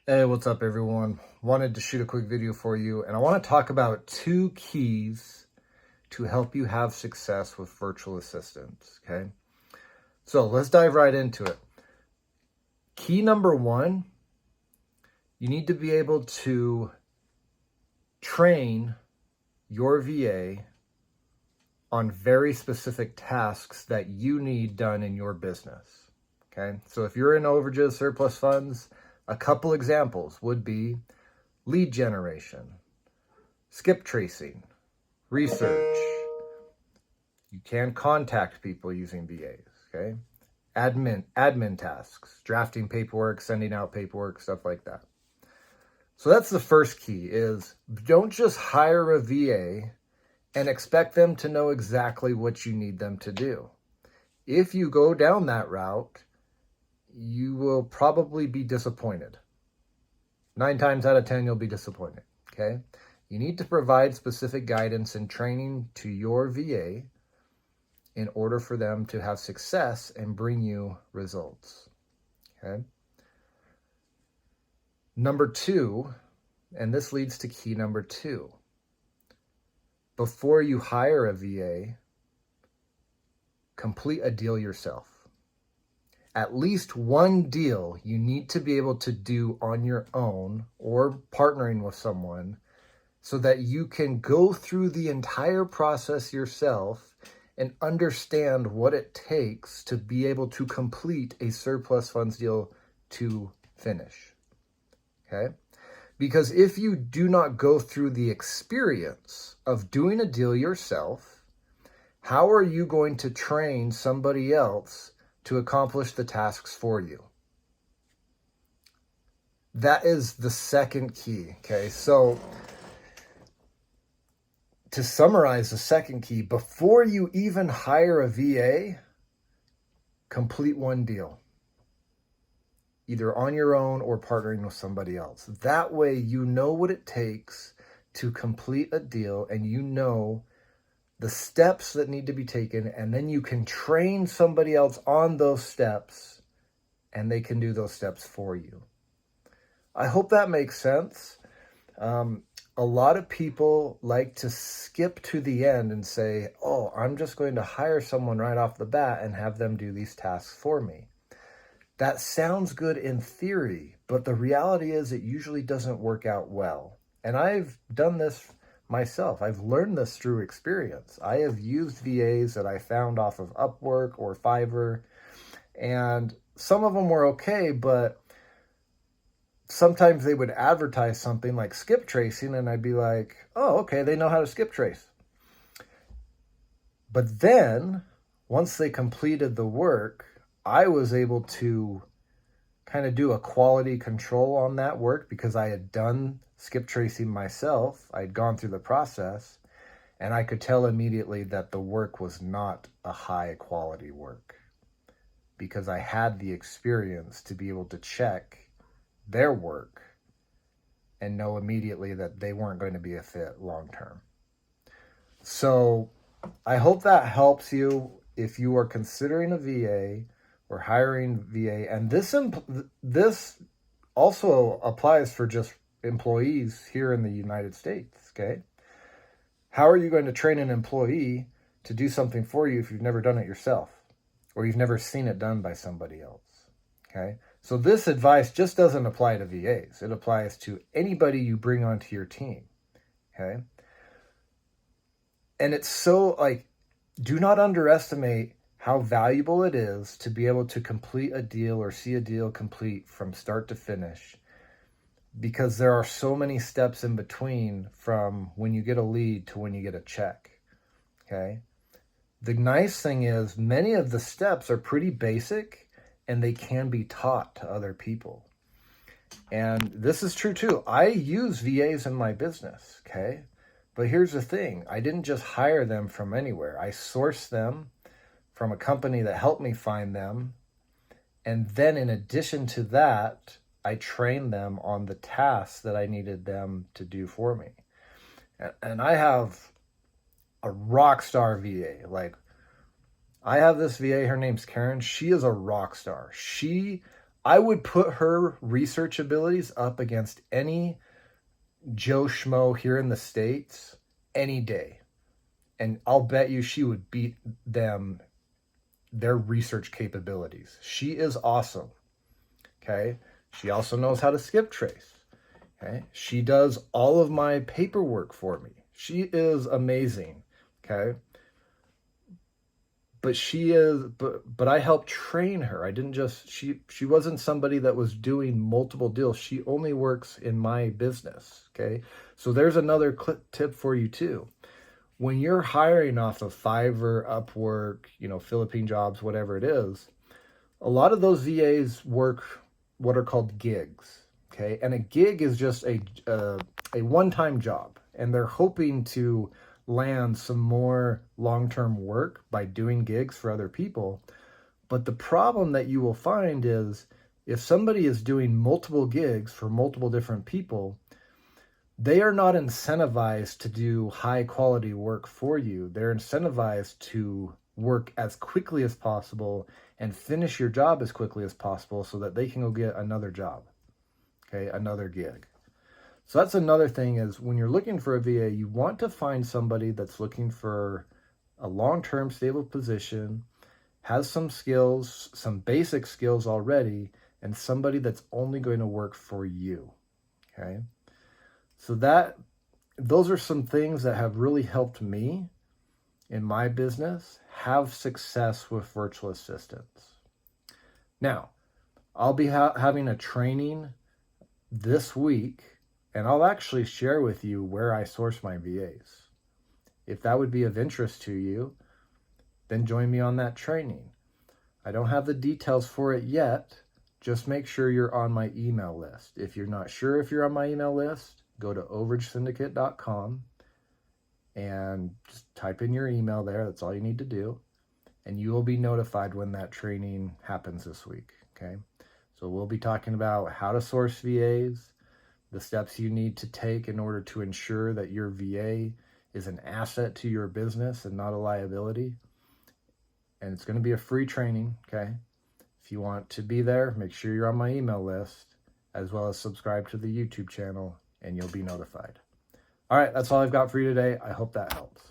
Hey, what's up everyone? Wanted to shoot a quick video for you, and I want to talk about 2 keys to help you have success with virtual assistants, okay? So let's dive right into it. Key number 1, you need to be able to train your VA on very specific tasks that you need done in your business, okay? So if you're in overages, surplus funds, a couple examples would be lead generation, skip tracing, research. You can contact people using VAs, okay? Admin tasks, drafting paperwork, sending out paperwork, stuff like that. So that's the first key is don't just hire a VA and expect them to know exactly what you need them to do. If you go down that route, you will probably be disappointed. 9 times out of 10, you'll be disappointed, okay? You need to provide specific guidance and training to your VA in order for them to have success and bring you results, okay? Number 2, and this leads to key number 2. Before you hire a VA, complete a deal yourself. At least one deal you need to be able to do on your own or partnering with someone so that you can go through the entire process yourself and understand what it takes to be able to complete a surplus funds deal to finish, okay? Because if you do not go through the experience of doing a deal yourself, how are you going to train somebody else to accomplish the tasks for you? That is the second key, okay? So to summarize the second key, before you even hire a VA, complete one deal, either on your own or partnering with somebody else. That way you know what it takes to complete a deal and you know the steps that need to be taken, and then you can train somebody else on those steps and they can do those steps for you. I hope that makes sense. A lot of people like to skip to the end and say, oh, I'm just going to hire someone right off the bat and have them do these tasks for me. That sounds good in theory, but the reality is it usually doesn't work out well. And I've done this myself. I've learned this through experience. I have used VAs that I found off of Upwork or Fiverr, and some of them were okay, but sometimes they would advertise something like skip tracing, and I'd be like, oh, okay, they know how to skip trace. But then, once they completed the work, I was able to kind of do a quality control on that work because I had done skip tracing myself. I had gone through the process, and I could tell immediately that the work was not a high quality work because I had the experience to be able to check their work and know immediately that they weren't going to be a fit long term. So I hope that helps you if you are considering a VA or hiring VA. And this also applies for just employees here in the United States, okay? How are you going to train an employee to do something for you if you've never done it yourself or you've never seen it done by somebody else, okay? So this advice just doesn't apply to VAs. It applies to anybody you bring onto your team, okay? And it's so, like, do not underestimate how valuable it is to be able to complete a deal or see a deal complete from start to finish, because there are so many steps in between from when you get a lead to when you get a check, okay? The nice thing is many of the steps are pretty basic and they can be taught to other people. And this is true too. I use VAs in my business, okay? But here's the thing. I didn't just hire them from anywhere. I sourced them from a company that helped me find them. And then in addition to that, I trained them on the tasks that I needed them to do for me. And I have a rock star VA. Like, I have this VA, her name's Karen. She is a rock star. She I would put her research abilities up against any Joe Schmo here in the States any day. And I'll bet you she would beat them, their research capabilities. She is awesome. Okay. She also knows how to skip trace. Okay. She does all of my paperwork for me. She is amazing. Okay. But I helped train her. I didn't just, she wasn't somebody that was doing multiple deals. She only works in my business. Okay. So there's another tip for you too. When you're hiring off of Fiverr, Upwork, Philippine Jobs, whatever it is, a lot of those VAs work what are called gigs. Okay. And a gig is just a one-time job, and they're hoping to land some more long-term work by doing gigs for other people. But the problem that you will find is if somebody is doing multiple gigs for multiple different people, they are not incentivized to do high quality work for you. They're incentivized to work as quickly as possible and finish your job as quickly as possible so that they can go get another job, okay, another gig. So that's another thing is when you're looking for a VA, you want to find somebody that's looking for a long-term stable position, has some skills, some basic skills already, and somebody that's only going to work for you, okay? So those are some things that have really helped me in my business have success with virtual assistants. Now, I'll be having a training this week, and I'll actually share with you where I source my VAs. If that would be of interest to you, then join me on that training. I don't have the details for it yet. Just make sure you're on my email list. If you're not sure if you're on my email list, go to overagesyndicate.com and just type in your email there. That's all you need to do. And you will be notified when that training happens this week, okay? So we'll be talking about how to source VAs, the steps you need to take in order to ensure that your VA is an asset to your business and not a liability. And it's going to be a free training, okay? If you want to be there, make sure you're on my email list, as well as subscribe to the YouTube channel, and you'll be notified. All right, that's all I've got for you today. I hope that helps.